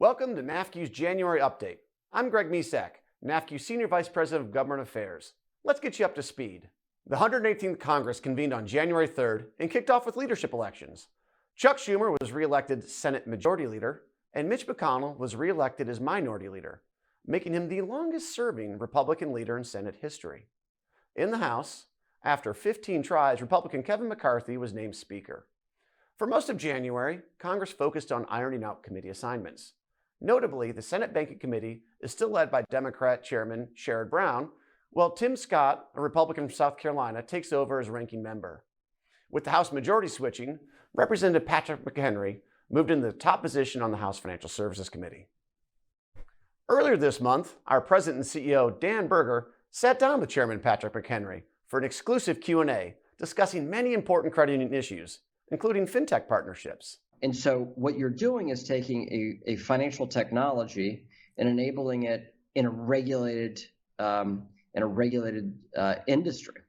Welcome to NAFCU's January Update. I'm Greg Mesack, NAFCU Senior Vice President of Government Affairs. Let's get you up to speed. The 118th Congress convened on January 3rd and kicked off with leadership elections. Chuck Schumer was re-elected Senate Majority Leader, and Mitch McConnell was re-elected as Minority Leader, making him the longest-serving Republican leader in Senate history. In the House, after 15 tries, Republican Kevin McCarthy was named Speaker. For most of January, Congress focused on ironing out committee assignments. Notably, the Senate Banking Committee is still led by Democrat Chairman Sherrod Brown, while Tim Scott, a Republican from South Carolina, takes over as ranking member. With the House majority switching, Representative Patrick McHenry moved into the top position on the House Financial Services Committee. Earlier this month, our President and CEO, Dan Berger, sat down with Chairman Patrick McHenry for an exclusive Q&A discussing many important credit union issues, including fintech partnerships. And so what you're doing is taking a financial technology and enabling it in a regulated industry.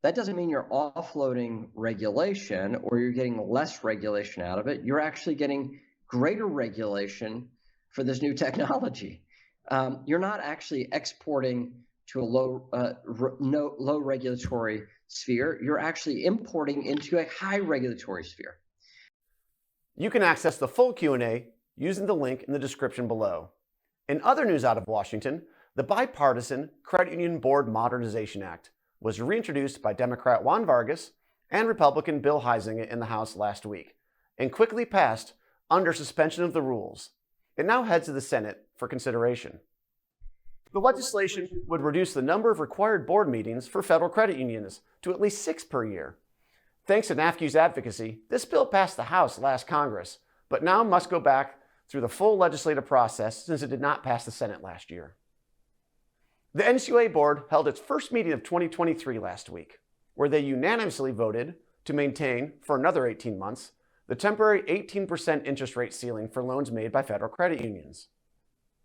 That doesn't mean you're offloading regulation or you're getting less regulation out of it. You're actually getting greater regulation for this new technology. You're not actually exporting to a low regulatory sphere. You're actually importing into a high regulatory sphere. You can access the full Q&A using the link in the description below. In other news out of Washington, the bipartisan Credit Union Board Modernization Act was reintroduced by Democrat Juan Vargas and Republican Bill Huizenga in the House last week and quickly passed under suspension of the rules. It now heads to the Senate for consideration. The legislation would reduce the number of required board meetings for federal credit unions to at least 6 per year. Thanks to NAFCU's advocacy, this bill passed the House last Congress, but now must go back through the full legislative process since it did not pass the Senate last year. The NCUA board held its first meeting of 2023 last week, where they unanimously voted to maintain, for another 18 months, the temporary 18% interest rate ceiling for loans made by federal credit unions.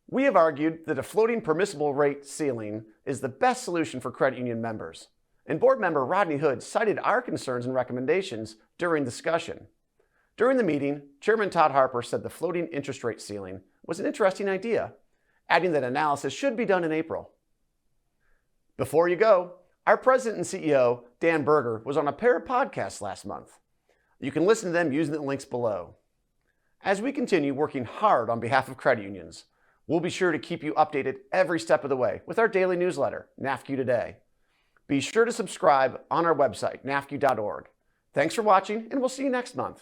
We have argued that a floating permissible rate ceiling is the best solution for credit union members, and board member Rodney Hood cited our concerns and recommendations during discussion. During the meeting, Chairman Todd Harper said the floating interest rate ceiling was an interesting idea, adding that analysis should be done in April. Before you go, our President and CEO, Dan Berger, was on a pair of podcasts last month. You can listen to them using the links below. As we continue working hard on behalf of credit unions, we'll be sure to keep you updated every step of the way with our daily newsletter, NAFCU Today. Be sure to subscribe on our website, nafcu.org. Thanks for watching, and we'll see you next month.